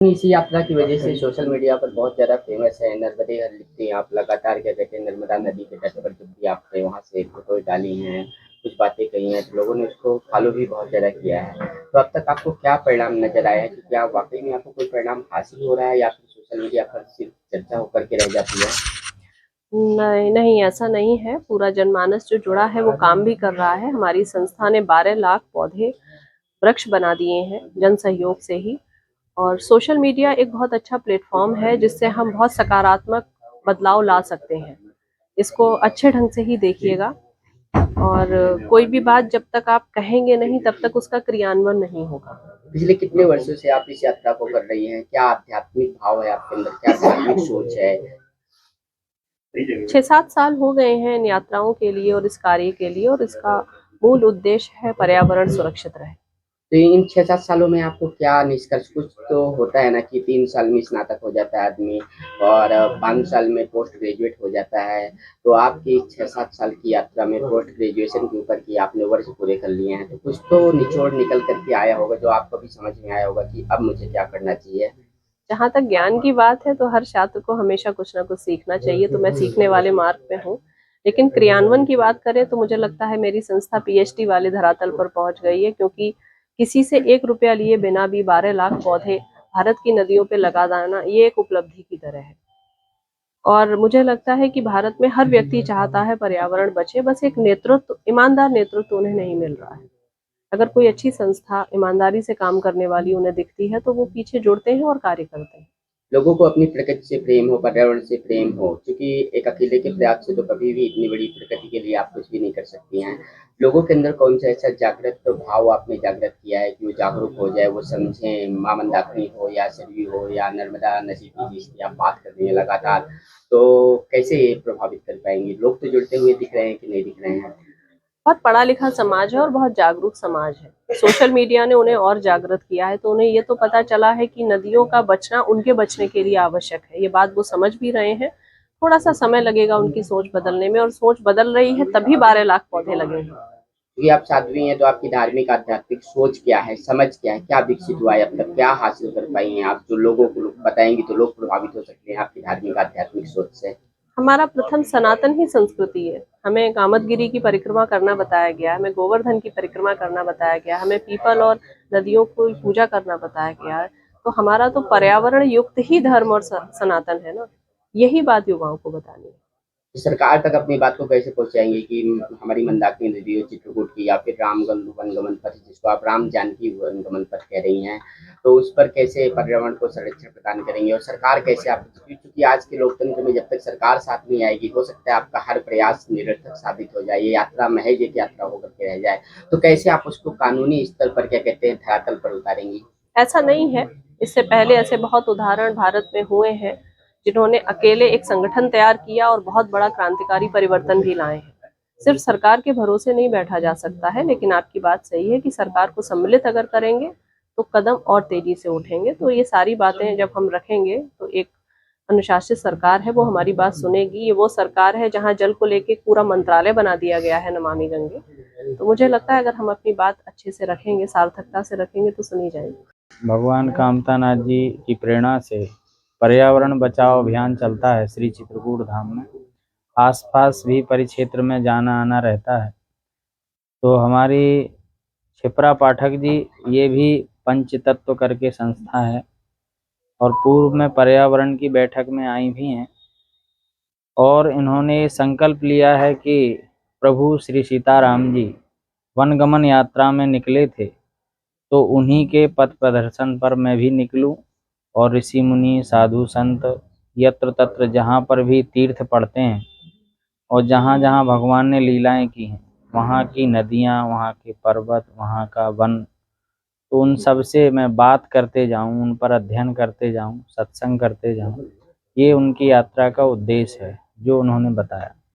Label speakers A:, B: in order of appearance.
A: इसी यात्रा की वजह से सोशल मीडिया पर बहुत ज़्यादा फेमस है। नर्मदे हर लिखते हैं आप लगातार, क्या कहते हैं, नर्मदा नदी के तट पर जब भी आपने वहाँ से फ़ोटो डाली हैं, कुछ बातें कही हैं, तो लोगों ने उसको फ़ॉलो भी बहुत ज़्यादा किया है। तो अब तक आपको क्या परिणाम नज़र आया है कि क्या वाक़ई में आपको कोई परिणाम हासिल हो रहा है या फिर सोशल मीडिया पर सिर्फ़ चर्चा होकर के रह जाती है?
B: नहीं नहीं, ऐसा नहीं है। पूरा जनमानस जो जुड़ा है वो काम भी कर रहा है। हमारी संस्था ने 12 लाख पौधे वृक्ष बना दिए हैं जन सहयोग से ही। और सोशल मीडिया एक बहुत अच्छा प्लेटफॉर्म है जिससे हम बहुत सकारात्मक बदलाव ला सकते हैं। इसको अच्छे ढंग से ही देखिएगा। और कोई भी बात जब तक आप कहेंगे नहीं तब तक उसका क्रियान्वयन नहीं होगा।
A: पिछले कितने वर्षों से आप इस यात्रा को कर रही हैं? क्या आध्यात्मिक भाव है आपके अंदर? क्या धार्मिक सोच है?
B: 6-7 साल हो गए हैं इन यात्राओं के लिए और इस कार्य के लिए, और इसका मूल उद्देश्य है पर्यावरण सुरक्षित रहे।
A: तो इन 6-7 सालों में आपको क्या निष्कर्ष, कुछ तो होता है ना कि 3 साल में स्नातक हो जाता है आदमी और 5 साल में पोस्ट ग्रेजुएट हो जाता है। तो आपकी 6-7 साल की यात्रा में पोस्ट ग्रेजुएशन के ऊपर की आपने वर्ष पूरे कर लिए हैं, तो कुछ तो निचोड़ निकल कर के आया होगा जो आपको भी समझ में आया होगा कि अब मुझे क्या करना चाहिए?
B: जहाँ तक ज्ञान की बात है तो हर छात्र को हमेशा कुछ ना कुछ सीखना चाहिए, तो मैं सीखने वाले मार्ग पे हूँ। लेकिन क्रियान्वयन की बात करें तो मुझे लगता है मेरी संस्था पीएचडी वाले धरातल पर पहुंच गई है, क्योंकि किसी से 1 रुपया लिए बिना भी 12 लाख पौधे भारत की नदियों पे लगा देना ये एक उपलब्धि की तरह है। और मुझे लगता है कि भारत में हर व्यक्ति चाहता है पर्यावरण बचे, बस एक नेतृत्व, ईमानदार नेतृत्व उन्हें नहीं मिल रहा है। अगर कोई अच्छी संस्था ईमानदारी से काम करने वाली उन्हें दिखती है तो वो पीछे जुड़ते हैं और कार्य करते हैं।
A: लोगों को अपनी प्रकृति से प्रेम हो, पर्यावरण से प्रेम हो, क्योंकि एक अकेले के प्रयास से तो कभी भी इतनी बड़ी प्रकृति के लिए आप कुछ भी नहीं कर सकती हैं। लोगों के अंदर कौन सा ऐसा जागृत भाव आपने जागृत किया है कि वो जागरूक हो जाए, वो समझें, माँ मंदाकिनी हो या सरयू हो या नर्मदा नदी की जिसकी आप बात कर रही हैं लगातार, तो कैसे ये प्रभावित कर पाएंगे? लोग तो जुड़ते हुए दिख रहे हैं कि नहीं दिख रहे हैं?
B: बहुत पढ़ा लिखा समाज है और बहुत जागरूक समाज है। सोशल मीडिया ने उन्हें और जागृत किया है, तो उन्हें ये तो पता चला है कि नदियों का बचना उनके बचने के लिए आवश्यक है। ये बात वो समझ भी रहे हैं। थोड़ा सा समय लगेगा उनकी सोच बदलने में, और सोच बदल रही है तभी 12 लाख पौधे लगे हैं।
A: क्योंकि आप साध्वी हैं, तो आपकी धार्मिक आध्यात्मिक सोच क्या है, समझ क्या है, क्या विकसित हुआ है अब तक, क्या हासिल कर पाई हैं आप जो लोगों को बताएंगी तो लोग प्रभावित हो सकते हैं आपकी धार्मिक आध्यात्मिक सोच से?
B: हमारा प्रथम सनातन ही संस्कृति है। हमें कामदगिरि की परिक्रमा करना बताया गया, हमें गोवर्धन की परिक्रमा करना बताया गया, हमें पीपल और नदियों को पूजा करना बताया गया है। तो हमारा तो पर्यावरण युक्त ही धर्म और सनातन है ना। यही बात युवाओं को बतानी है।
A: सरकार तक अपनी बात को कैसे पहुंचाएंगे कि हमारी मंदाकिनी नदी हो, चित्रकूट की, या फिर रामगन वनगमन पथ जिसको आप राम जानकी वनगमन पथ कह रही हैं, तो उस पर कैसे पर्यावरण को संरक्षण प्रदान करेंगे और सरकार कैसे आप, क्योंकि आज के लोकतंत्र में जब तक सरकार साथ नहीं आएगी, हो सकता है आपका हर प्रयास निरर्थक साबित हो जाए, ये यात्रा महज एक यात्रा होकर के रह जाए। तो कैसे आप उसको कानूनी स्तर पर, क्या कहते हैं, धरातल पर उतारेंगी?
B: ऐसा नहीं है। इससे पहले ऐसे बहुत उदाहरण भारत में हुए हैं जिन्होंने अकेले एक संगठन तैयार किया और बहुत बड़ा क्रांतिकारी परिवर्तन भी लाए हैं। सिर्फ सरकार के भरोसे नहीं बैठा जा सकता है, लेकिन आपकी बात सही है कि सरकार को सम्मिलित अगर करेंगे तो कदम और तेजी से उठेंगे। तो ये सारी बातें जब हम रखेंगे तो एक अनुशासित सरकार है, वो हमारी बात सुनेगी। ये वो सरकार है जहाँ जल को लेके पूरा मंत्रालय बना दिया गया है, नमामि गंगे। तो मुझे लगता है अगर हम अपनी बात अच्छे से रखेंगे, सार्थकता से रखेंगे, तो सुनी जाएगी।
C: भगवान कामतानाथ जी की प्रेरणा से पर्यावरण बचाओ अभियान चलता है श्री चित्रकूट धाम में। आसपास भी परिक्षेत्र में जाना आना रहता है। तो हमारी क्षिप्रा पाठक जी, ये भी पंच तत्व करके संस्था है और पूर्व में पर्यावरण की बैठक में आई भी हैं। और इन्होंने संकल्प लिया है कि प्रभु श्री सीताराम जी वनगमन यात्रा में निकले थे, तो उन्हीं के पथ प्रदर्शन पर मैं भी निकलूं और ऋषि मुनि साधु संत यत्र तत्र जहाँ पर भी तीर्थ पड़ते हैं और जहाँ जहाँ भगवान ने लीलाएं की हैं, वहाँ की नदियाँ, वहाँ के पर्वत, वहाँ का वन, तो उन सब से मैं बात करते जाऊँ, उन पर अध्ययन करते जाऊँ, सत्संग करते जाऊँ। ये उनकी यात्रा का उद्देश्य है जो उन्होंने बताया।